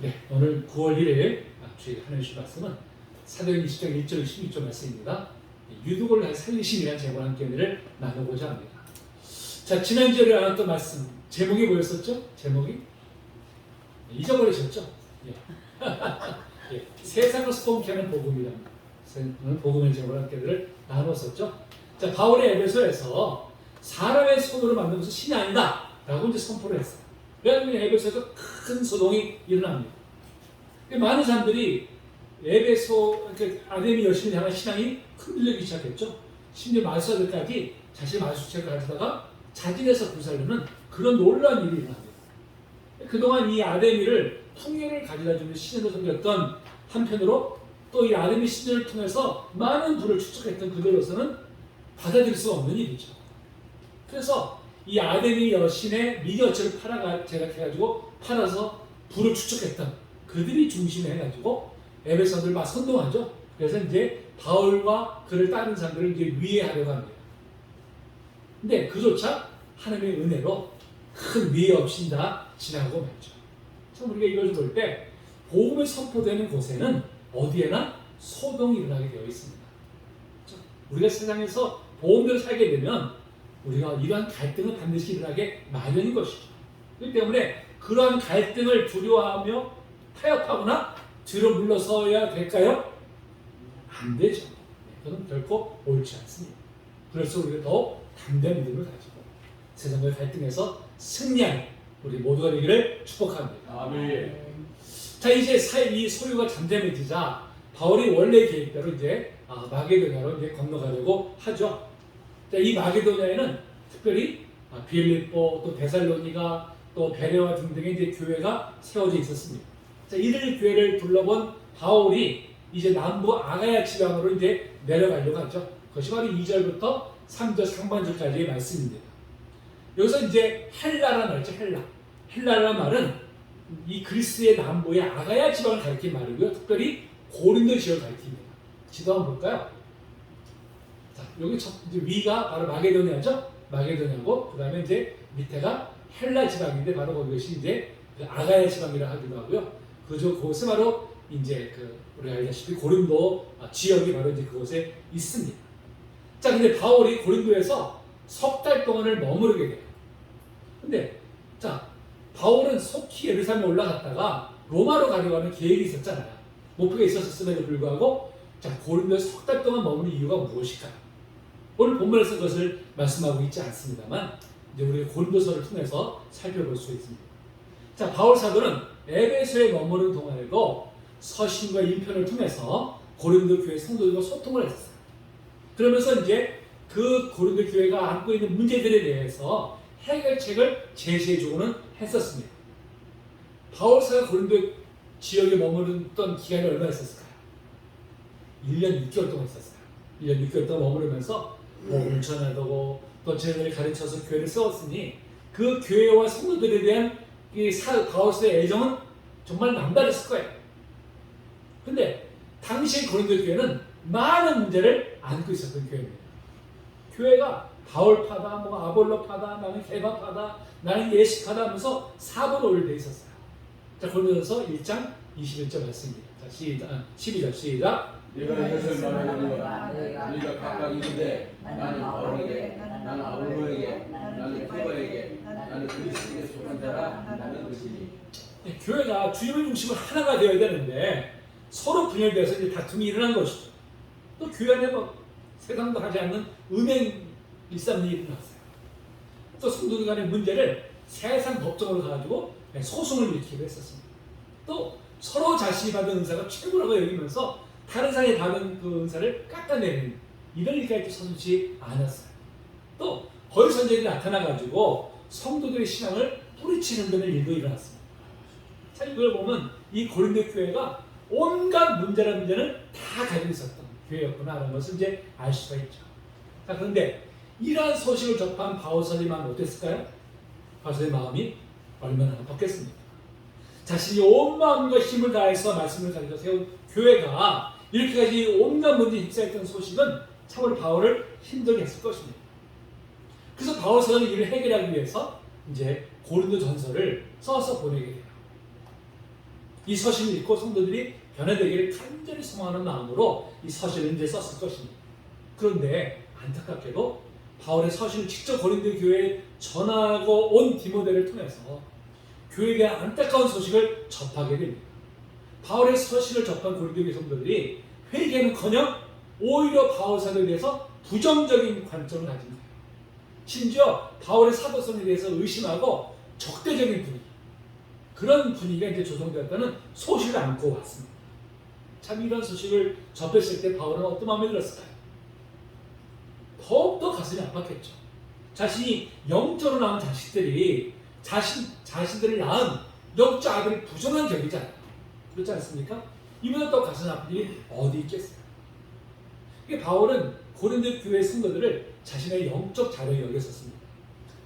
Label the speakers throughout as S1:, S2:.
S1: 네, 오늘 9월 1일 저희 하나님 주신 말씀은 사도행 20장 1절 16절 말씀입니다. 유두고를 살리심이라는 제목을 함께 은혜를 나누고자 합니다. 자, 지난주에 나눴던 말씀 제목이 뭐였었죠? 제목이? 잊어버리셨죠? 예. 예. 세상을 소동케 하는 복음이랍니다. 복음의 제목을 함께 은혜를 나눴었죠. 자, 바울이 에베소에서 사람의 손으로 만든 것은 신이 아니다 라고 이제 선포를 했어요. 왜냐하면 에베소에서 큰 소동이 일어납니다. 많은 사람들이 에베소, 아담이 여신을 향한 신앙이 흔들리기 시작했죠. 심지어 마술사들까지 자신의 마술책을 가져다가 자진해서 불살르는 그런 놀라운 일이 일어납니다. 그동안 이 아담이를 풍요를 가져다주는 신으로 섬겼던 한편으로 또 이 아담이 신을 통해서 많은 부를 축적했던 그들로서는 받아들일 수 없는 일이죠. 그래서 이 아담이 여신의 미니어처를 제작해가지고 팔아서 부를 축적했던 그들이 중심에 해가지고 에베소들 막 선동하죠. 그래서 이제 바울과 그를 따르는 사람들을 이제 위해하려고 합니다. 근데 그조차 하나님의 은혜로 큰 위해 없이 다 지나고 말죠. 참 우리가 이걸 볼 때 복음이 선포되는 곳에는 어디에나 소동이 일어나게 되어 있습니다. 우리가 세상에서 복음대로 살게 되면 우리가 이러한 갈등은 반드시 일어나게 마련인 것이죠. 그렇기 때문에 그러한 갈등을 두려워하며 타협하거나 뒤로 물러서야 될까요? 안 되죠. 그건 결코 옳지 않습니다. 그래서 우리가 더욱 담대한 믿음을 가지고 세상의 갈등에서 승리하는 우리 모두가 되기를 축복합니다.
S2: 아멘.
S1: 자, 이제 이 소유가 잠잠해지자 바울이 원래 계획대로 이제 마게도냐로 이제 건너가려고 하죠. 자, 이 마게도냐에는 특별히 빌립보, 또 데살로니가, 또 베레와 등등의 이제 교회가 세워져 있었습니다. 자, 이들 교회를 둘러본 바울이 이제 남부 아가야 지방으로 이제 내려가려고 하죠. 그것이 바로 2절부터 3절 상반절까지의 말씀입니다. 여기서 이제 헬라라는 말이죠. 헬라라는 말은 이 그리스의 남부의 아가야 지방을 가리킨 말이고요. 특별히 고린도 지역을 가리킵니다. 지도 한번 볼까요? 자, 여기 이제 위가 바로 마게도냐죠. 마게도냐고, 그 다음에 이제 밑에가 헬라 지방인데 바로 그것이 이제 아가야 지방이라 하기도 하고요. 그곳에 바로 이제 우리가 알다시피 고린도 지역이 바로 이제 그곳에 있습니다. 자, 근데 바울이 고린도에서 석 달 동안을 머무르게 돼요. 근데 자, 바울은 속히 예루살렘에 올라갔다가 로마로 가려고 하는 계획이 있었잖아요. 목표가 있었음에도 불구하고 자, 고린도에서 석 달 동안 머무는 이유가 무엇일까요? 오늘 본문에서 그것을 말씀하고 있지 않습니다만 이제 우리가 고린도서를 통해서 살펴볼 수 있습니다. 자, 바울 사도는 에베소에 머무르는 동안에도 서신과 인편을 통해서 고린도 교회 성도들과 소통을 했었어요. 그러면서 이제 그 고린도 교회가 안고 있는 문제들에 대해서 해결책을 제시해주고는 했었습니다. 바울사가 고린도 지역에 머무르던 기간이 얼마나 있었을까요? 1년 6개월 동안 있었어요. 1년 6개월 동안 머무르면서 복음을 전하고 또 쟤네를 가르쳐서 교회를 세웠으니 그 교회와 성도들에 대한 이 바울사의 애정은 정말 남다르실 거예요. 근데 당시 고린도 교회는 많은 문제를 안고 있었던 교회입니다. 교회가 바울파다, 아볼로파다, 나는 개바파다, 나는 예식파다 하면서 4분의 5로 되어 있었어요. 자, 고린도서 1장 21절 말씀입니다. 자, 12절 시작.
S2: 네가 이것을 말하거니와 너희가 각각 이르되 나는 바울에게, 나는 아볼로에게, 나는 케바에게, 나는 그리스도에게 속한 자라 나는 것이니.
S1: 네, 교회가 주님의 중심으로 하나가 되어야 되는데 서로 분열되어서 이제 다툼이 일어난 것이죠. 또 교회 안에 세상도 하지 않는 음행 일삼는 일이 일어났어요. 또 성도들 간의 문제를 세상 법정으로 가지고 소송을 일으키기도 했었습니다. 또 서로 자신이 받은 은사가 최고라고 여기면서 다른 사람이 받은 그 은사를 깎아내는 이런 일까지 서슴지 않았어요. 또 거짓 선생이 나타나가지고 성도들의 신앙을 뿌리치는 그런 일도 일어났습니다. 자, 이걸 보면 이 고린도 교회가 온갖 문제는 다 가지고 있었던 교회였구나 하는 것을 이제 알 수가 있죠. 자, 그런데 이러한 소식을 접한 바울 선생님은 어땠을까요? 바울 선생님 마음이 얼마나 바뀌었습니까? 자신이 온 마음과 힘을 다해서 말씀을 가르쳐 세운 교회가 이렇게까지 온갖 문제에 휩싸였던 소식은 참으로 바울을 힘들게 했을 것입니다. 그래서 바울 선생님이 이를 해결하기 위해서 이제 고린도 전서를 써서 보내게 돼요. 이 서신을 읽고 성도들이 변화되기를 간절히 소망하는 마음으로 이 서신을 이제 썼을 것입니다. 그런데 안타깝게도 바울의 서신을 직접 고린도 교회에 전하고 온 디모데를 통해서 교회에 대한 안타까운 소식을 접하게 됩니다. 바울의 서신을 접한 고린도 교회 성도들이 회개는커녕 오히려 바울 사도에 대해서 부정적인 관점을 가진 거예요. 심지어 바울의 사도성에 대해서 의심하고 적대적인 분위기, 그런 분위기가 이제 조성되었다는 소식을 안고 왔습니다. 참 이런 소식을 접했을 때 바울은 어떤 마음이 들었을까요? 더욱더 가슴이 아팠겠죠. 자신이 영적으로 낳은 자식들이 자신들을 낳은 영적 아들을 부정한 격이잖아요. 그렇지 않습니까? 이보다 더 가슴 아픈 일이 어디 있겠어요? 이게 바울은 고린도 교회 성도들을 자신의 영적 자녀로 여겼었습니다.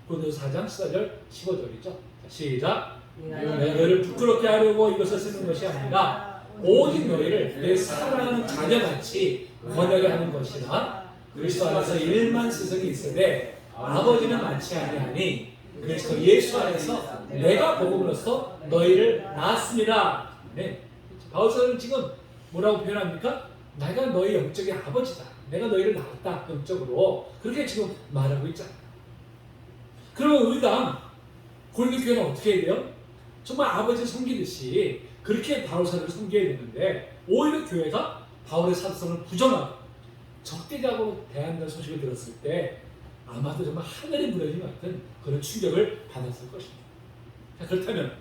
S1: 고린도서 4장 14절 15절이죠. 시작. 내가 너희를 부끄럽게 하려고 이것을 쓰는 것이 아니라 오직 너희를 내 사랑하는 자녀같이 권하게 하는 것이라. 그리스도 안에서 1만 스승이 있으되 아버지는 많지 아니하니 그리스도 예수 안에서 내가 복음으로써 너희를 낳았습니다. 네. 바울 사도는 지금 뭐라고 표현합니까? 내가 너희 영적인 아버지다. 내가 너희를 낳았다. 영적으로. 그렇게 지금 말하고 있잖아요. 그러면 우리가 고린도 교회는 어떻게 해야 돼요? 정말 아버지를 섬기듯이 그렇게 바울 사도를 섬겨야 되는데 오히려 교회가 바울의 사도성을 부정하고 적대적으로 대한다는 소식을 들었을 때 아마도 정말 하늘이 무너진 것 같은 그런 충격을 받았을 것입니다. 자, 그렇다면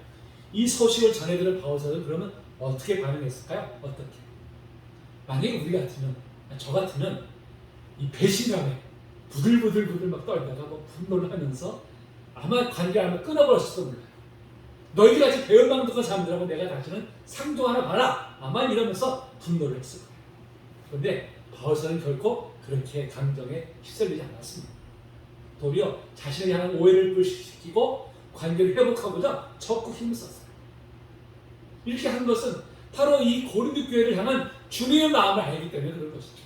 S1: 이 소식을 전해들은 바울 사도는 그러면 어떻게 반응했을까요? 어떻게? 만약에 우리 같으면, 저 같으면 이 배신감에 부들부들 막 떨다가 뭐 분노를 하면서 아마 관계를 아마 끊어버렸을지도 몰라요. 너희들 같이 배은망덕한 사람들하고 내가 다시는 상종 하나 봐라. 아마 이러면서 분노를 했을 거예요. 그런데 바울사는 결코 그렇게 감정에 휩쓸리지 않았습니다. 도리어 자신을 향한 오해를 불식시키고 관계를 회복하고자 적극 힘을 썼어요. 이렇게 한 것은 바로 이 고린도 교회를 향한 주님의 마음을 알기 때문에 그런 것이죠.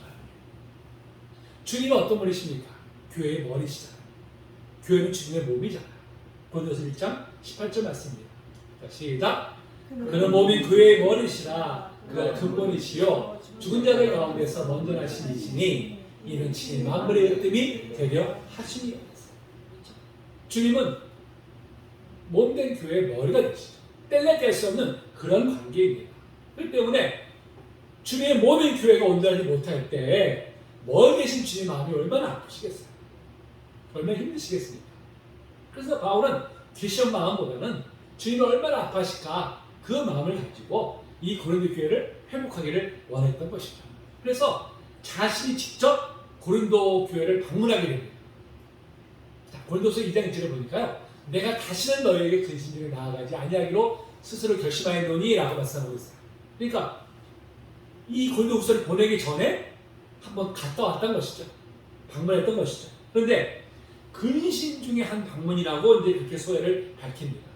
S1: 주님은 어떤 분이십니까? 교회의 머리시잖아요. 교회는 주님의 몸이잖아요. 고린도서 1장 18절 말씀입니다. 시작. 그는 몸이 교회의 머리시라. 그가 근본이시요 죽은 자들 가운데서 먼저 나신 이시니 이는 친히 만물의 으뜸이 되려 하시니. 주님은 몸된 교회의 머리가 되시죠. 뗄래 뗄 수 없는 그런 관계입니다. 그렇기 때문에 주님의 몸인 교회가 온전하지 못할 때 멀리 계신 주님의 마음이 얼마나 아프시겠어요? 얼마나 힘드시겠습니까? 그래서 바울은 귀시한 마음보다는 주님이 얼마나 아파하실까 그 마음을 가지고 이 고린도 교회를 회복하기를 원했던 것이죠. 그래서 자신이 직접 고린도 교회를 방문하게 됩니다. 자, 고린도서 2장 1절을 보니까요. 내가 다시는 너희에게 근심 중에 나아가지 아니하기로 스스로 결심하였노니 라고 말씀하고 있어요. 그러니까 이 고린도후서를 보내기 전에 한번 갔다 왔던 것이죠. 방문했던 것이죠. 그런데 근심 중에 한 방문이라고 이제 그렇게 소회를 밝힙니다.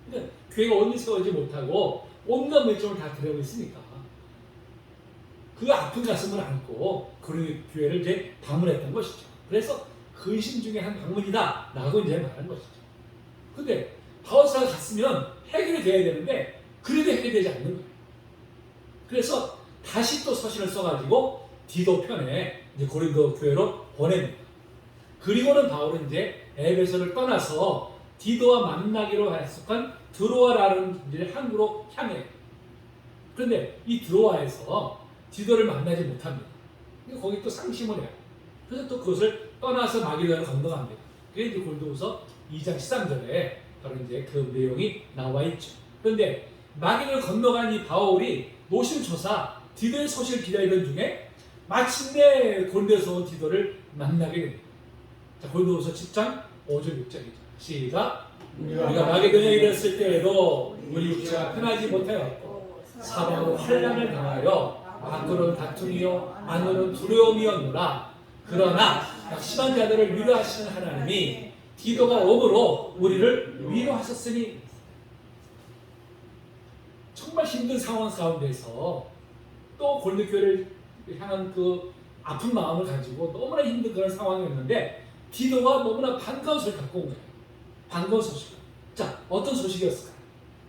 S1: 그러니까 교회가 온전히 세워지지 못하고 온갖 물정을 다 들여오고 있으니까 그 아픈 가슴을 안고 그런 교회를 이제 방문했던 것이죠. 그래서 근심 중에 한 방문이다 라고 이제 말한 것이죠. 근데 바울사가 갔으면 해결이 돼야 되는데 그래도 해결되지 않는 거예요. 그래서 다시 또 서신을 써가지고 디도 편에 이제 고린도 교회로 보냅니다. 그리고는 바울은 이제 에베소를 떠나서 디도와 만나기로 약속한 드로아라는 이제 항구로 향해요. 그런데 이 드로아에서 디도를 만나지 못합니다. 거기 또 상심을 해요. 그래서 또 그것을 떠나서 마게도냐로 건너갑니다. 그게 이제 고린도후서 2장 13절에 바로 이제 그 내용이 나와 있죠. 그런데 마게도를 건너간 이 바울이 노심초사 디도의 소식을 기다리던 중에 마침내 고린도에서 온 디도를 만나게 됩니다. 자, 고린도후서 10장 5절 6절이죠. 시작. 우리가 마게도냐에 이르렀을 때에도 우리 육체가 편하지 못하였고 사방으로 환난을 당하여 밖으로는 다툼이요 안으로는 두려움이었노라. 그러나 약심한 자들을 위로하시는 하나님이 디도가 오므로 우리를 위로하셨으니. 정말 힘든 상황 가운데서 또 고린도 교회를 향한 그 아픈 마음을 가지고 너무나 힘든 그런 상황이었는데 디도가 너무나 반가운 소식을 갖고 온 거예요. 반가운 소식. 자, 어떤 소식이었을까요?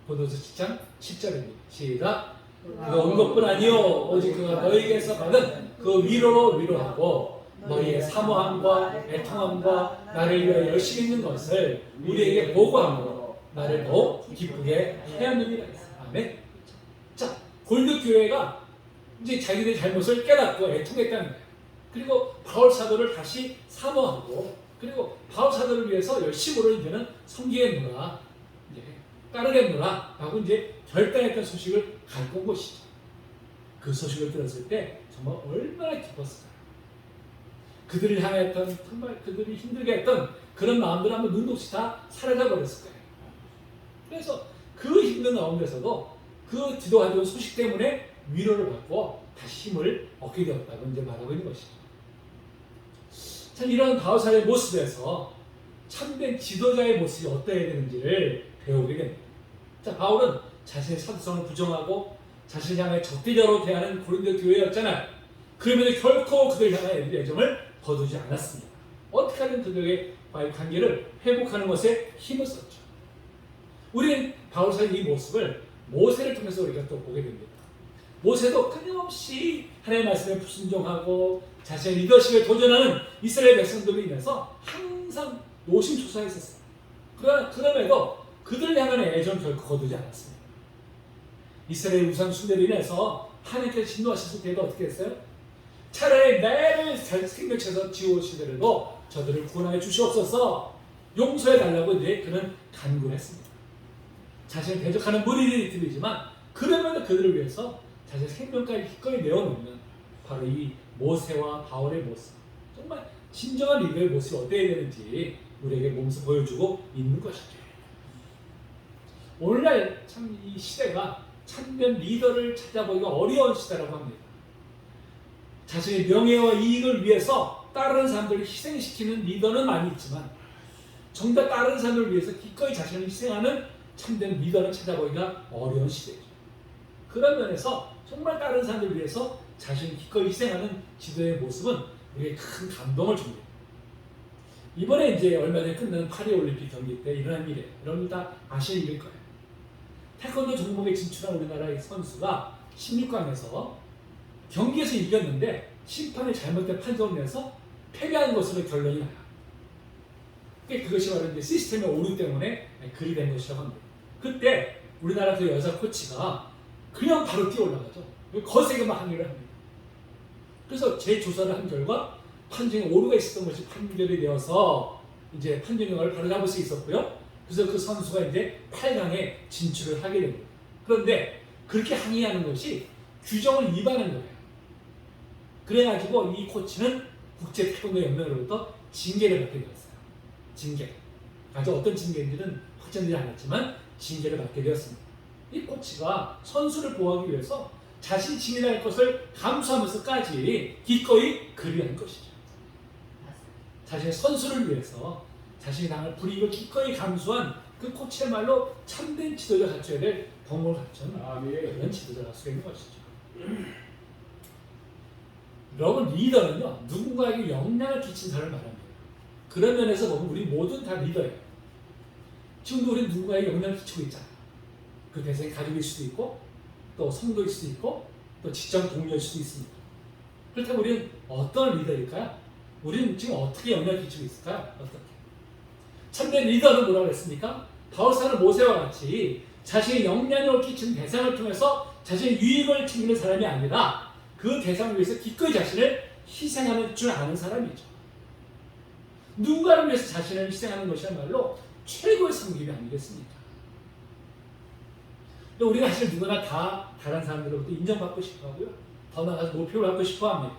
S1: 고린도서 10장 10절입니다. 시작. 그가 온 것뿐 아니요 오직 그가 너희에게서 받은 그 위로로 위로하고 너희의 사모함과 애통함과 나를 위하여 열심히 있는 것을 우리에게 보고함으로 나를 더욱 기쁘게 하였느니라. 아멘. 자, 고린도 교회가 이제 자기들의 잘못을 깨닫고 애통했다는 거예요. 그리고 바울 사도를 다시 사모하고, 그리고 바울 사도를 위해서 열심으로 이제는 섬기겠노라, 이제 따르겠노라 라고 이제 결단했던 소식을 갖고 온 것이죠. 그 소식을 들었을 때 정말 얼마나 기뻤을까요? 그들을 향했던, 정말 그들이 힘들게 했던 그런 마음들 한번 눈독시 다 사라져 버렸을 거예요. 그래서 그 힘든 가운데서도 그 뒤도 가져온 소식 때문에 위로를 받고 다시 힘을 얻게 되었다고 이제 말하고 있는 것이죠. 참 이런 바울사의 모습에서 참된 지도자의 모습이 어떠해야 되는지를 배우게 됩니다. 자, 바울은 자신의 사도성을 부정하고 자신을 향해 적대적으로 대하는 고린도 교회였잖아요. 그러면서 결코 그들 향해 애정을 거두지 않았습니다. 어떻게 하든 그들과의 관계를 회복하는 것에 힘을 썼죠. 우리는 바울사의 이 모습을 모세를 통해서 우리가 또 보게 됩니다. 모세도 끊임없이 하나님의 말씀에 불순종하고 자신의 리더십에 도전하는 이스라엘 백성들로 인해서 항상 노심초사했었어요. 그럼에도 그들을 향한 애정 결코 거두지 않았습니다. 이스라엘 우상 숭배로 인해서 하나님께서 진노하셨을 때도 어떻게 했어요? 차라리 매를 생명체에서 지우시더라도 저들을 구원하여 주시옵소서, 용서해 달라고 이제 그는 간구했습니다. 자신을 대적하는 무리들이지만 그러면 그들을 위해서 자신의 생명까지 기꺼이 내어놓는 바로 이 모세와 바울의 모습, 정말 진정한 리더의 모습이 어때야 되는지 우리에게 몸소 보여주고 있는 것이죠. 오늘날 참 이 시대가 참된 리더를 찾아보기가 어려운 시대라고 합니다. 자신의 명예와 이익을 위해서 다른 사람들을 희생시키는 리더는 많이 있지만 정작 다른 사람들을 위해서 기꺼이 자신을 희생하는 참된 리더를 찾아보기가 어려운 시대죠. 그런 면에서 정말 다른 사람들을 위해서 자신을 기꺼이 희생하는 지도의 모습은 우리에게 큰 감동을 줍니다. 이번에 이제 얼마 전에 끝난 파리올림픽 경기 때 일어난 일이에요. 여러분 다 아시는 일일 거예요. 태권도 종목에 진출한 우리나라의 선수가 16강에서 경기에서 이겼는데 심판이 잘못된 판정을 내서 패배한 것으로 결론이 나요. 그것이 바로 이제 시스템의 오류 때문에 그리 된 것이라고 합니다. 그때 우리나라 그 여자 코치가 그냥 바로 뛰어올라가죠. 거세게 막 항의를 합니다. 그래서 재조사를 한 결과 판정에 오류가 있었던 것이 판결이 되어서 이제 판정 영화를 바로잡을 수 있었고요. 그래서 그 선수가 이제 8강에 진출을 하게 됩니다. 그런데 그렇게 항의하는 것이 규정을 위반한 거예요. 그래가지고 이 코치는 국제 태권도 연맹으로부터 징계를 받게 되었어요. 징계. 아주 어떤 징계인지는 확정되지 않았지만 징계를 받게 되었습니다. 이 코치가 선수를 보호하기 위해서 자신이 징계할 것을 감수하면서까지 기꺼이 그리한 것이죠. 자신의 선수를 위해서 자신이 당할 불이익을 기꺼이 감수한 그 코치야말로 참된 지도자 갖춰야 될 덕목을 갖춘 그런 지도자가 수 있는 것이죠. 여러분, 리더는요, 누군가에게 영향을 끼친 사람을 말합니다. 그런 면에서 보면 우리 모두는 다 리더예요. 지금도 우리는 누군가에게 영향을 끼치고 있잖아요. 그 대상이 가족일 수도 있고, 또 성도일 수도 있고, 또 직장 동료일 수도 있습니다. 그렇다면 우리는 어떤 리더일까요? 우리는 지금 어떻게 영향을 끼치고 있을까요? 어떻게? 참된 리더는 뭐라고 했습니까? 바울사는 모세와 같이 자신의 영향력을 끼치는 대상을 통해서 자신의 유익을 챙기는 사람이 아니라 그 대상을 위해서 기꺼이 자신을 희생하는 줄 아는 사람이죠. 누군가를 위해서 자신을 희생하는 것이야말로 최고의 섬김이 아니겠습니까? 우리가 사실 누구나 다 다른 사람들로부터 인정받고 싶어 하고요. 더 나아가서 목표를 갖고 싶어 합니다.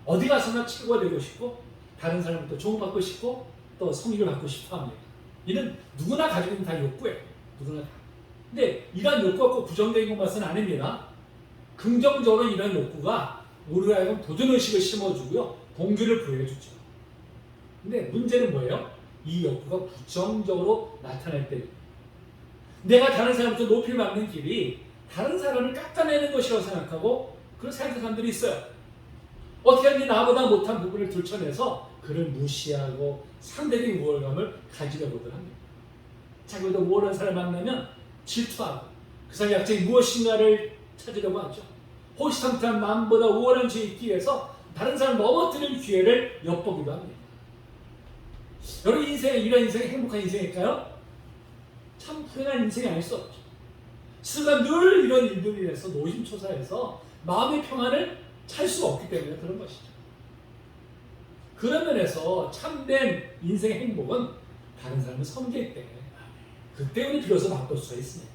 S1: 어디 가서나 최고가 되고 싶고, 다른 사람부터 존경받고 싶고, 또 성의를 받고 싶어 합니다. 이는 누구나 가지고 있는 다 욕구예요. 누구나 다. 근데 이러한 욕구가 꼭 부정적인 것만은 아닙니다. 긍정적으로 이런 욕구가 우리가 하여금 도전의식을 심어주고요. 동기를 부여해주죠. 근데 문제는 뭐예요? 이 욕구가 부정적으로 나타날 때 내가 다른 사람부터 높이를 받는 길이 다른 사람을 깎아내는 것이라고 생각하고 그런 생각하는 사람들이 있어요. 어떻게 하든지 나보다 못한 부분을 들춰내서 그를 무시하고 상대적인 우월감을 가지려고들 합니다. 자기보다 우월한 사람을 만나면 질투하고 그 사람의 약점이 무엇인가를 찾으려고 하죠. 호시탐탐 마음보다 우월한 죄에 있기 위해서 다른 사람을 넘어뜨리는 기회를 엿보기도 합니다. 여러분 인생이 이런 인생이 행복한 인생일까요? 참 불행한 인생이 아닐 수 없죠. 스스로가 늘 이런 일들을 위해서 노심초사해서 마음의 평안을 찾을 수가 없기 때문에 그런 것이죠. 그런 면에서 참된 인생의 행복은 다른 사람을 섬길 때 그때 우리 비로소 맛볼 수가 있습니다.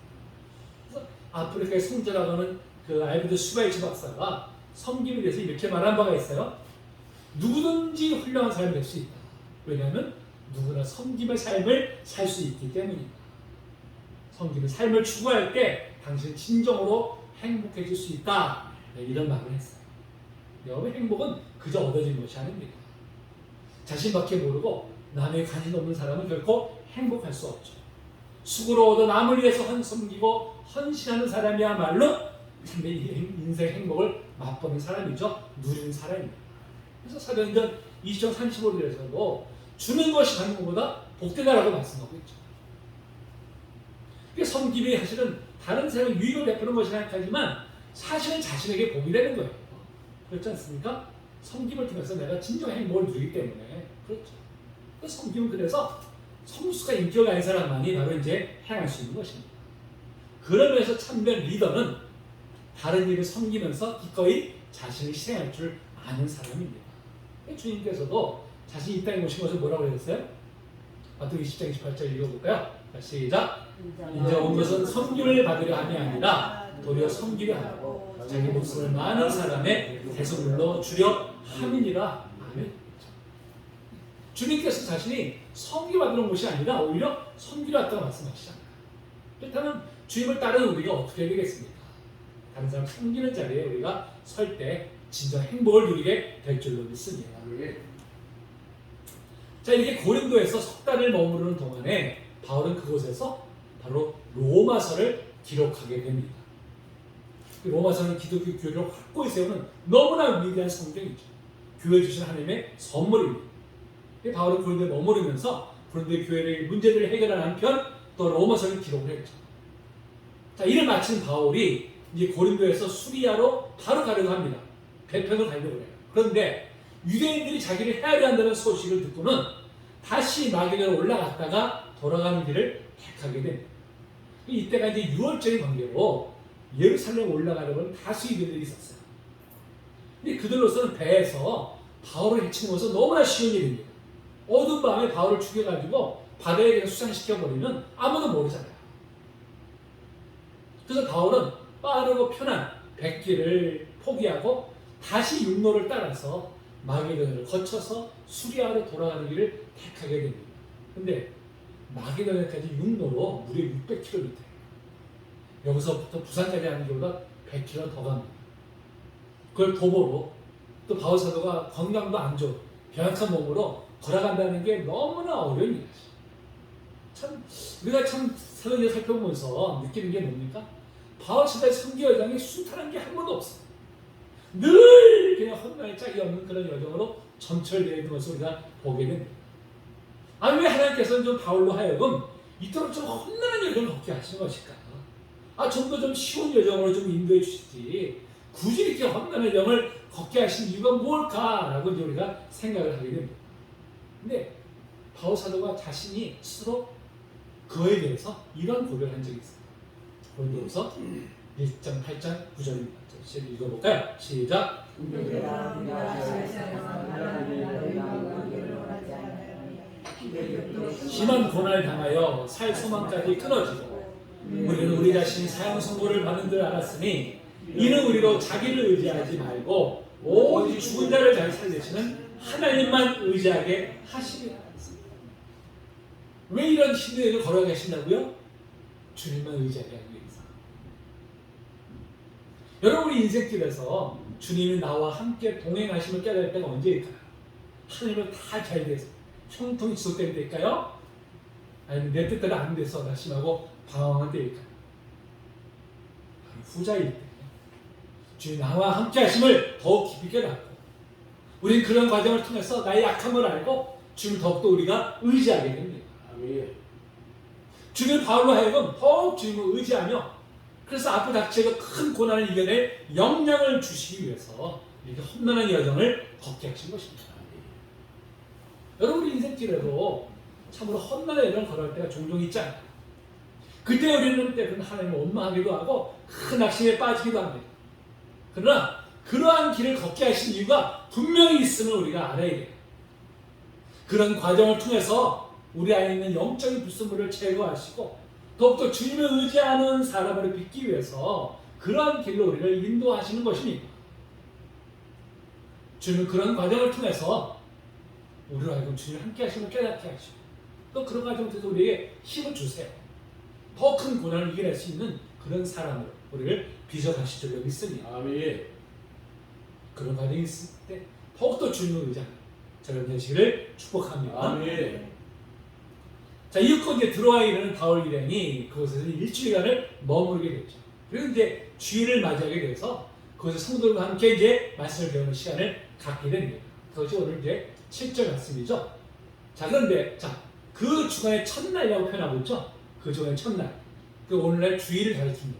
S1: 그래서 아프리카의 성자라고 하는 그 알베르토 슈바이처 박사가 섬김에 대해서 이렇게 말한 바가 있어요. 누구든지 훌륭한 사람이 될 수 있다. 왜냐하면 누구나 섬김의 삶을 살 수 있기 때문입니다. 섬김의 삶을 추구할 때 당신은 진정으로 행복해질 수 있다. 네, 이런 말을 했어요. 여러분 행복은 그저 얻어진 것이 아닙니다. 자신밖에 모르고 남의 관심 없는 사람은 결코 행복할 수 없죠. 수고로 얻어 남을 위해서 섬기고 헌신하는 사람이야말로 인생 행복을 맛보는 사람이죠. 누리는 사람입니다. 그래서 사도행전 20장 35절에서도 주는 것이 받는 것보다 복되다라고 말씀하고 있죠. 섬김이 사실은 다른 사람의 유익을 베푸는 것이 생각하지만 사실은 자신에게 복이 되는 거예요. 그렇지 않습니까? 섬김을 통해서 내가 진정 행복을 누리기 때문에 그렇죠. 섬김은 그래서 성수가 인격이 아닌 사람만이 바로 이제 행할 수 있는 것입니다. 그러면서 참된 리더는 다른 일을 섬기면서 기꺼이 자신을 희생할 줄 아는 사람입니다. 주님께서도 자신이 이 땅에 오신 것을 뭐라고 그랬어요? 마태복음 20장 28절 읽어볼까요? 시작! 이제 온 것은 섬김을 받으려 함이 아니라 도리어 섬기려 하고 자기 목숨을 많은 사람의 대속물로 주려 함이니라. 아멘. 주님께서 자신이 섬기받으러 온 것이 아니라 오히려 섬기려 왔다고 말씀하시잖아요. 그렇다면 주님을 따르는 우리가 어떻게 되겠습니까? 다른 사람 섬기는 자리에 우리가 설 때 진정 행복을 누리게 될 줄로 믿습니다. 자, 이렇게 고린도에서 석 달을 머무르는 동안에 바울은 그곳에서 바로 로마서를 기록하게 됩니다. 로마서는 기독교 교회를 확고히 세우는 너무나 위대한 성경이죠. 교회 주신 하나님의 선물입니다. 바울은 고린도에 머무르면서 고린도의 교회의 문제들을 해결하는 한편 또 로마서를 기록을 했죠. 자, 이를 마친 바울이 이제 고린도에서 수리아로 바로 가려고 합니다. 배편으로 가려고 해요. 그런데 유대인들이 자기를 헤아려 한다는 소식을 듣고는 다시 마게도냐로 올라갔다가 돌아가는 길을 택하게 됩니다. 이때가 이제 6월절의 관계로 예루살렘 올라가려는 다수 유대인들이 있었어요. 근데 그들로서는 배에서 바울을 해치는 것은 너무나 쉬운 일입니다. 어두운 밤에 바울을 죽여가지고 바다에 그냥 수상시켜버리면 아무도 모르잖아요. 그래서 바울은 빠르고 편한 백길을 포기하고 다시 육로를 따라서 마게도냐를 거쳐서 수리아로 돌아가는 길을 택하게 됩니다. 근데 마게도냐까지 육로로 무려 600km. 여기서부터 부산까지 하는 길보다 100km 더 갑니다. 그걸 도보로 또 바울 사도가 건강도 안 좋은 병약한 몸으로 걸어간다는 게 너무나 어려운 일이죠. 참 우리가 참 사도행전 살펴보면서 느끼는 게 뭡니까? 바울 사도의 선교 여정이 순탄한 게 한 번도 없어요. 늘 그냥 헛날 짝이 없는 그런 여정으로 점철되어 있는 것을 우리가 보게 됩니다. 아니 왜 하나님께서는 좀 바울로 하여금 이토록 좀 험난한 여정을 걷게 하신 것일까? 좀 더 좀 쉬운 여정으로 좀 인도해 주시지 굳이 이렇게 험난한 여정을 걷게 하신 이유가 뭘까라고 이제 우리가 생각을 하게 됩니다. 근데 바울 사도가 자신이 스스로 그에 대해서 이런 고백을 한 적이 있어요. 고린도서 1장 8장 9절입니다. 읽어볼까요? 시작! 심한 고난을 당하여 살 소망까지 끊어지고 우리는 우리 자신이 사형 선고를 받는 줄 알았으니 이는 우리로 자기를 의지하지 말고 오직 죽은 자를 잘 살리시는 하나님만 의지하게 하시리라. 왜 이런 힘든 일을 걸어 계신다고요? 주님만 의지하게 하기 위해서. 여러분 우리 인생길에서 주님이 나와 함께 동행하심을 깨달을 때가 언제일까요? 하나님을 다 잘 돼서 형통이 지속될 때일까요? 아니면 내 뜻대로 안 돼서 낙심하고 방황한 때일까요? 후자일 때 주님 나와 함께 하심을 더욱 깊이 깨닫고 우리는 그런 과정을 통해서 나의 약함을 알고 주님을 더욱더 우리가 의지하게 됩니다. 주님을 바울로 하여금 더욱 주님을 의지하며 그래서 앞으로 닥치는 큰 고난을 이겨낼 역량을 주시기 위해서 이렇게 험난한 여정을 걷게 하신 것입니다. 여러분 인생길에도 참으로 험난한 여정을 걸어갈 때가 종종 있잖아요. 그때 우리는 때로는 하나님을 원망하기도 하고 큰 낙심에 빠지기도 합니다. 그러나 그러한 길을 걷게 하신 이유가 분명히 있음을 우리가 알아야 돼요. 그런 과정을 통해서 우리 안에 있는 영적인 불순물을 제거하시고 더욱더 주님을 의지하는 사람을 빚기 위해서 그러한 길로 우리를 인도하시는 것입니다. 주님은 그런 과정을 통해서 우리로 하여금 주님을 함께 하시고 깨닫게 하시고 또 그런 과정을 통해서 우리에게 힘을 주세요. 더 큰 고난을 이겨낼 수 있는 그런 사람으로 우리를 빚어가실 줄로 믿습니다.
S2: 아멘.
S1: 그런 과정이 있을 때 더욱더 주님을 의지하는 저런 되시기를 축복합니다.
S2: 아멘.
S1: 자, 이윽고 이제 드로아에 이르는 바울 일행이 그곳에서 일주일간을 머무르게 됐죠. 그리고 이제 주일을 맞이하게 돼서 그곳에 성도들과 함께 이제 말씀을 배우는 시간을 갖게 됩니다. 그것이 오늘 이제 7절 말씀이죠. 자, 그런데 그 주간의 첫날이라고 표현하고 있죠. 그 주간의 첫날. 그 오늘날 주일을 가르칩니다.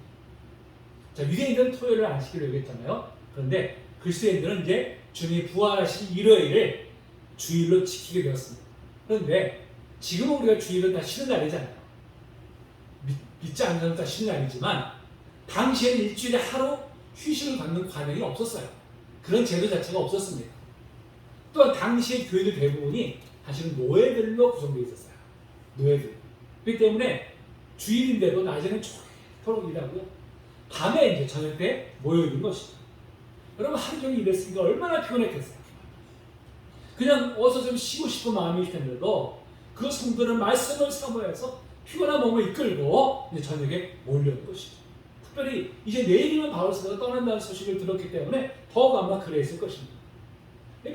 S1: 자, 유대인들은 토요일을 안식일로 여겼잖아요. 그런데 그리스도인들은 이제 주님이 부활하신 일요일을 주일로 지키게 되었습니다. 그런데 지금은 우리가 주일은 다 쉬는 날이잖아요. 믿지 않는 사람은 다 쉬는 날이지만 당시에는 일주일에 하루 휴식을 갖는 관행이 없었어요. 그런 제도 자체가 없었습니다. 또한 당시의 교회들 대부분이 사실은 노예들로 구성되어 있었어요. 노예들. 그렇기 때문에 주일인데도 낮에는 초록 일하고요. 밤에 이제 저녁 때 모여있는 것이죠. 여러분 하루 종일 일했으니까 얼마나 피곤했겠어요. 그냥 어서 좀 쉬고 싶은 마음일 텐데도 그 성도는 말씀을 사모해서 피곤한 몸을 이끌고 이제 저녁에 몰려온 것이죠. 특별히 이제 내일이면 바울사가 떠난다는 소식을 들었기 때문에 더욱 아마 그랬을 것입니다.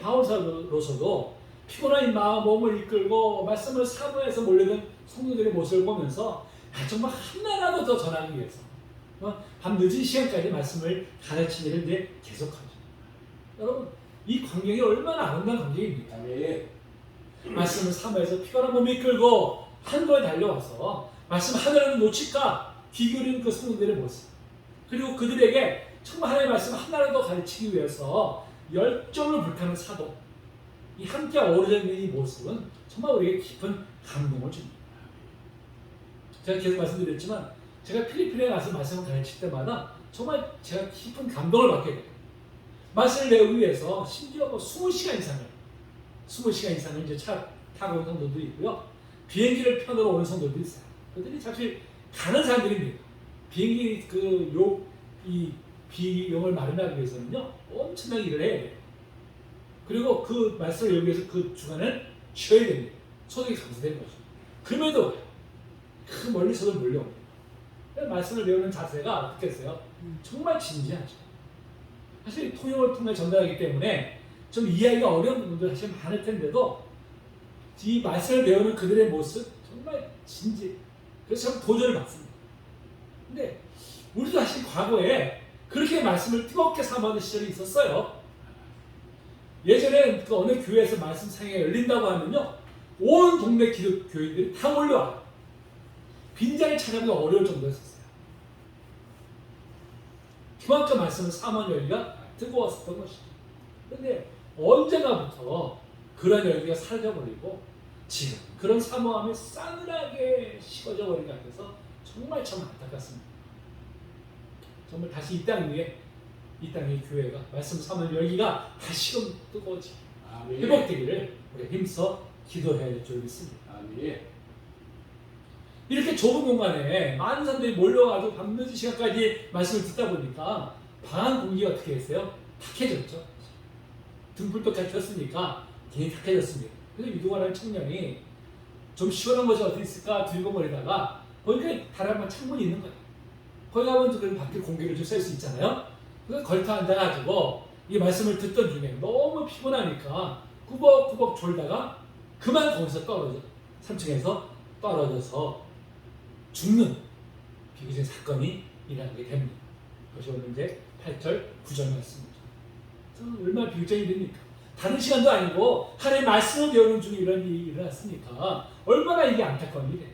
S1: 바울사로서도 피곤한 마음 몸을 이끌고 말씀을 사모해서 몰려든 성도들의 모습을 보면서 정말 하나라도 더 전하기 위해서 밤 늦은 시간까지 말씀을 가르치는 일을 이제 계속하죠. 여러분 이 광경이 얼마나 아름다운 광경입니까?
S2: 아멘.
S1: 말씀을 사모해서 피곤한 몸을 이끌고 한 거에 달려와서 말씀 하나라도 놓칠까 귀 기울이는 그 성도들의 모습, 그리고 그들에게 정말 하나님의 말씀 하나라도 가르치기 위해서 열정을 불타는 사도, 이 함께 어우러져 있는 이 모습은 정말 우리에게 깊은 감동을 줍니다. 제가 계속 말씀드렸지만 제가 필리핀에 가서 말씀을 가르칠 때마다 정말 제가 깊은 감동을 받게 돼요. 말씀을 배우기 위해서 심지어 20시간 이상을 이제 차 타고 온 성도도 있고요. 비행기를 편으로 오는 성도도 있어요. 그들이 사실 가는 사람들입니다. 비행기 이 비용을 마련하기 위해서는요, 엄청나게 일을 해야 돼요. 그리고 그 말씀을 배우기 위해서 그 주간을 쉬어야 됩니다. 소득이 감소되는 거죠. 그럼에도 그 멀리서도 몰려옵니다. 말씀을 배우는 자세가 어떻겠어요? 정말 진지하죠. 사실 통역을 통해 전달하기 때문에 좀 이해하기가 어려운 부분도 사실 많을 텐데도 이 말씀을 배우는 그들의 모습 정말 진지. 그래서 참 도전을 받습니다. 근데 우리도 사실 과거에 그렇게 말씀을 뜨겁게 삼아하는 시절이 있었어요. 예전에 그 어느 교회에서 말씀 상회가 열린다고 하면요, 온 동네 기독 교인들이 다 몰려와요. 빈자리 찾아보기 어려울 정도였었어요. 그만큼 말씀을 삼아하는 열기가 뜨거웠었던 것이죠. 그런데 언제가부터 그런 열기가 사라져버리고 지금 그런 사모함이 싸늘하게 식어져 버린 것 같아서 정말 참 안타깝습니다. 정말 다시 이 땅 위에, 이 땅의 교회가 말씀 삼는 열기가 다시금 뜨거워지고 회복되기를 우리 힘써 기도해야 될 줄 믿습니다.
S2: 아멘.
S1: 이렇게 좁은 공간에 많은 사람들이 몰려가지고 밤늦은 시간까지 말씀을 듣다 보니까 방 안 공기가 어떻게 했어요? 탁해졌죠. 등불도 잘 켰으니까 굉장히 탁해졌습니다. 그래서 유도가라는 청년이 좀 시원한 곳이 어디 있을까 들고거리다가 보니까 다른 한번 창문이 있는 거예요. 거기 가면 그 밖에 공기를 좀 쐴 수 있잖아요. 그래서 걸터 앉아가지고 이 말씀을 듣던 중에 너무 피곤하니까 꾸벅꾸벅 졸다가 그만 거기서 떨어져 3층에서 떨어져서 죽는 비극적인 사건이 일어나게 됩니다. 그것이 오늘 이제 8절 9절 말씀이죠. 얼마나 비극적인 일입니까? 다른 시간도 아니고 하나님의 말씀을 배우는 중에 이런 일이 일어났으니까 얼마나 이게 안타까운 일이에요.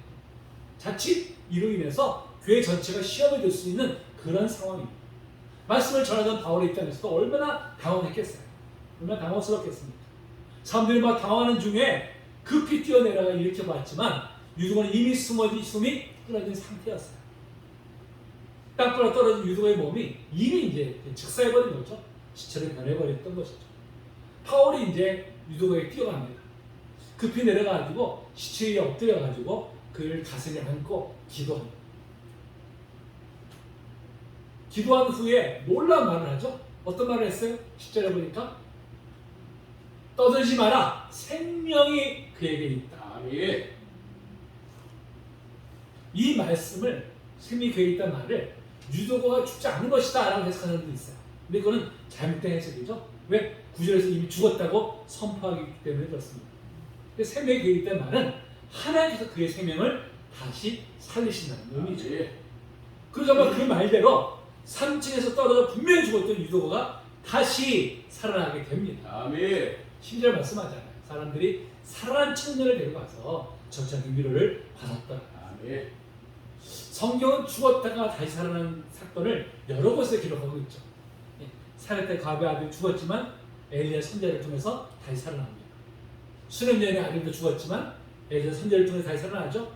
S1: 자칫 이로 인해서 교회 전체가 시험에 들 수 있는 그런 상황입니다. 말씀을 전하던 바울의 입장에서도 얼마나 당황했겠어요. 얼마나 당황스럽겠습니까? 사람들이 막 당황하는 중에 급히 뛰어내려가 일으켜 봤지만 유두고는 이미 숨이 끊어진 상태였어요. 땅바닥 떨어진 유두고의 몸이 이미 이제 즉사해버린 거죠. 시체로 변해버렸던 것이죠. 바울이 이제 유두고에 뛰어갑니다. 급히 내려가지고 시체 위에 엎드려가지고 그를 가슴에 안고 기도합니다. 기도한 후에 놀라운 말을 하죠. 어떤 말을 했어요? 10절에 보니까 떠들지 마라. 생명이 그에게 있다.
S2: 아멘.
S1: 이 말씀을 생명이 그에게 있다는 말을 유도고가 죽지 않은 것이다 라고 해석하는 분도 있어요. 근데 그거는 잘못된 해석이죠. 왜? 9절에서 이미 죽었다고 선포하기 때문에 그렇습니다. 생명이 그에게 있다는 말은 하나님께서 그의 생명을 다시 살리신다는 의미죠. 그러자마자 그 말대로 3층에서 떨어져 분명히 죽었던 유도고가 다시 살아나게 됩니다.
S2: 아멘.
S1: 심지어 말씀하잖아요. 사람들이 살아난 청년을 데려가서 저자의 위로를 받았더라.
S2: 아멘.
S1: 성경은 죽었다가 다시 살아난 사건을 여러 곳에 기록하고 있죠. 사렙 가브의 아들이 죽었지만 엘리야 선지자를 통해서 다시 살아납니다. 수렴전의 아들도 죽었지만 엘리야 선지자를 통해서 다시 살아나죠.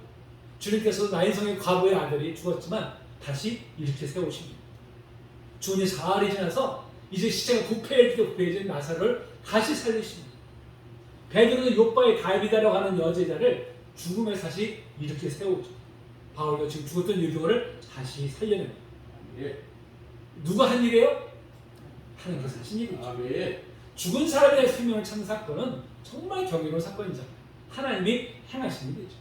S1: 주님께서 나인성의 과부의 아들이 죽었지만 다시 일으켜 세우십니다. 주님 사흘이 지나서 이제 시체가 부패해진 나사로를 다시 살리십니다. 베드로는 욥바의 다윗이라고 하는 여제자를 죽음에서 다시 일으켜 세우죠. 바울도 지금 죽었던 유도를 다시 살려냅니다. 누가 한 일이에요? 하나님께서 하신 일이죠.
S2: 아멘.
S1: 죽은 사람의 생명을 찾는 사건은 정말 경이로운 사건이잖아요. 하나님이 행하신 일이죠.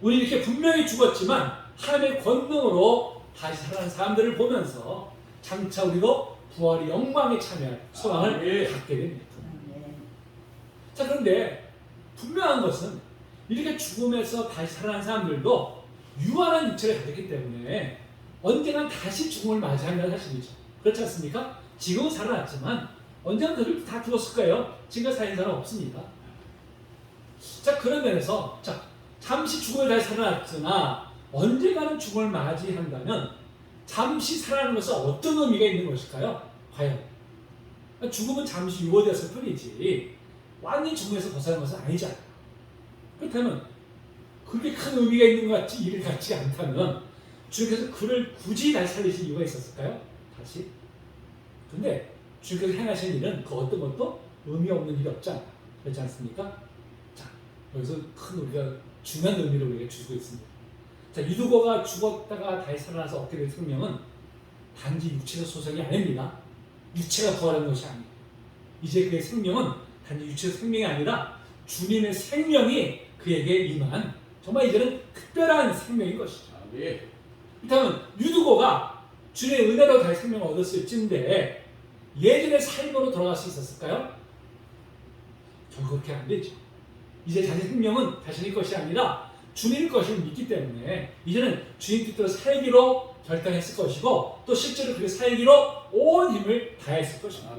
S1: 우리 이렇게 분명히 죽었지만 하나님의 권능으로 다시 살아난 사람들을 보면서 장차 우리도 부활의 영광에 참여할 소망을 갖게 됩니다. 자, 그런데 분명한 것은 이렇게 죽음에서 다시 살아난 사람들도 유한한 육체를 가졌기 때문에 언젠간 다시 죽음을 맞이한다는 사실이죠. 그렇지 않습니까? 지금은 살아났지만 언젠가 그들 다 죽었을 거예요. 지금까지 살인 사람 없습니다. 자, 그런 면에서 잠시 죽음을 다시 살아났으나 언젠가는 죽음을 맞이한다면 잠시 살아나는 것은 어떤 의미가 있는 것일까요? 과연 죽음은 잠시 유보되었을 뿐이지 완전히 죽음에서 벗어난 것은 아니잖아요. 그렇다면 그렇게 큰 의미가 있는 것 같지 일을 같지 않다면 주님께서 그를 굳이 다시 살리신 이유가 있었을까요? 다시? 근데 주님께서 행하신 일은 그 어떤 것도 의미 없는 일이 없잖아요. 그렇지 않습니까? 자, 여기서 큰 우리가 중요한 의미를 우리가 주고 있습니다. 자, 유두고가 죽었다가 다시 살아나서 얻게 된 생명은 단지 육체적 소생이 아닙니다. 육체가 부활한 것이 아닙니다. 이제 그의 생명은 단지 육체적 생명이 아니라 주님의 생명이 그에게 임한 정말 이제는 특별한 생명인 것이죠. 그렇다면 유두고가 주님의 은혜로 다시 생명을 얻었을 즈인데 예전의 삶으로 돌아갈 수 있었을까요? 결국 그렇게 안 되죠. 이제 자신의 생명은 자신의 것이 아니라 주님의 것을 믿기 때문에 이제는 주님 뜻대로 살기로 결단했을 것이고 또 실제로 그 살기로 온 힘을 다했을 것입니다.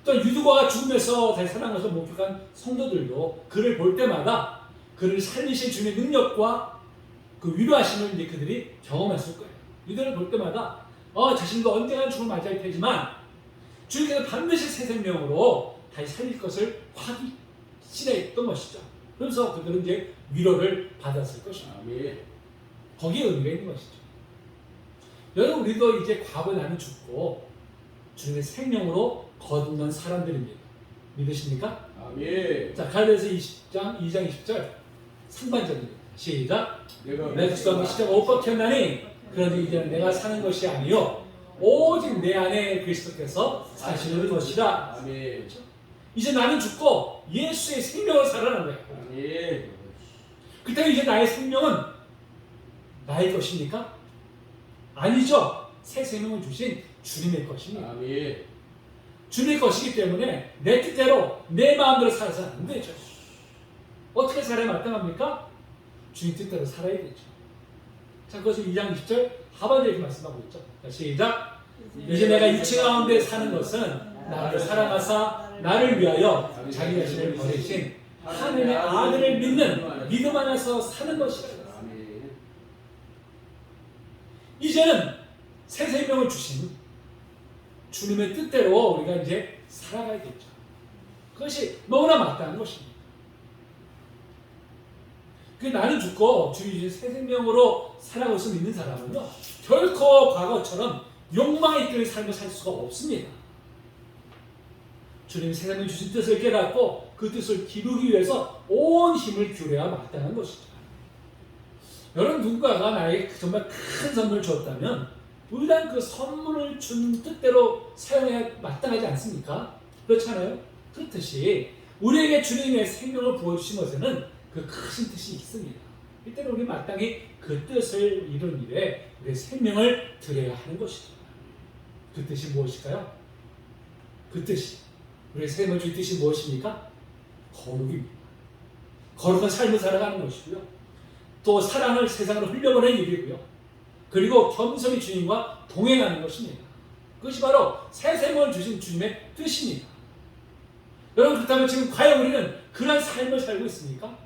S1: 또 유두고가 죽음에서 다시 살아난 것을 목격한 성도들도 그를 볼 때마다 그를 살리신 주님의 능력과 그 위로하심을 이제 그들이 경험했을 거예요. 유대를 볼 때마다 자신도 언젠가 죽음을 맞이할 테지만 주님께서 반드시 새 생명으로 다시 살릴 것을 확신했던 것이죠. 그래서 그들은 이제 위로를 받았을 것입니다. 거기에 의미가 있는 것이죠. 여러분, 우리도 이제 과거에 나는 죽고 주님의 생명으로 거듭난 사람들입니다. 믿으십니까? 자, 갈라디아서 2장 20절 상반절입니다. 시작. 내가 주가 시작 못 박혔나니 그러니 이제는 내가 사는 것이 아니요 오직 내 안에 그리스도께서 사시는 것이라. 그렇죠? 이제 나는 죽고 예수의 생명을 살아난 거예요. 그때 이제 나의 생명은 나의 것입니까? 아니죠. 새 생명을 주신 주님의 것입니다. 주님의 것이기 때문에 내 뜻대로 내 마음대로 살아서는 안 되죠. 어떻게 살아야 마땅합니까? 주님 뜻대로 살아야 되죠. 자, 그것을 2장 20절 하반절에 이렇게 말씀하고 있죠. 자, 시작. 이제 내가 육체 가운데 사는 것은 나를 사랑하사 나를 위하여 자기 자신을 버리신 하나님의 아들을 믿는 믿음 안에서 사는 것이다. 이제는 새 생명을 주신 주님의 뜻대로 우리가 이제 살아가야겠죠. 그것이 너무나 마땅한 것입니다. 그 나는 죽고 주님이 주신 새 생명으로 살아갈 수 있는 사람은요, 결코 과거처럼 욕망에 이끌린 삶을 살 수가 없습니다. 주님이 새 생명 주신 뜻을 깨닫고 그 뜻을 기르기 위해서 온 힘을 기울여야 마땅한 것이죠. 여러분, 누군가가 나에게 정말 큰 선물을 줬다면 일단 그 선물을 준 뜻대로 사용해야 마땅하지 않습니까? 그렇잖아요? 그렇듯이 우리에게 주님의 생명을 부어주신 것에는 그 크신 뜻이 있습니다. 이때는 우리 마땅히 그 뜻을 이룬 일에 우리의 생명을 드려야 하는 것이죠. 그 뜻이 무엇일까요? 그 뜻이, 우리의 생명을 줄 뜻이 무엇입니까? 거룩입니다. 거룩한 삶을 살아가는 것이고요. 또 사랑을 세상으로 흘려보내는 일이고요. 그리고 겸손히 주님과 동행하는 것입니다. 그것이 바로 새 생명을 주신 주님의 뜻입니다. 여러분, 그렇다면 지금 과연 우리는 그런 삶을 살고 있습니까?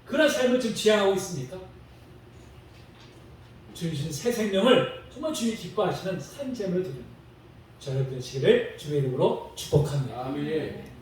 S1: 그런 삶을 지금 지향하고 있습니까? 주님 주신 새 생명을 정말 주님이 기뻐하시는 산 제물을 드립니다. 저를 되시기를 주의 이름으로 축복합니다.
S2: 아멘.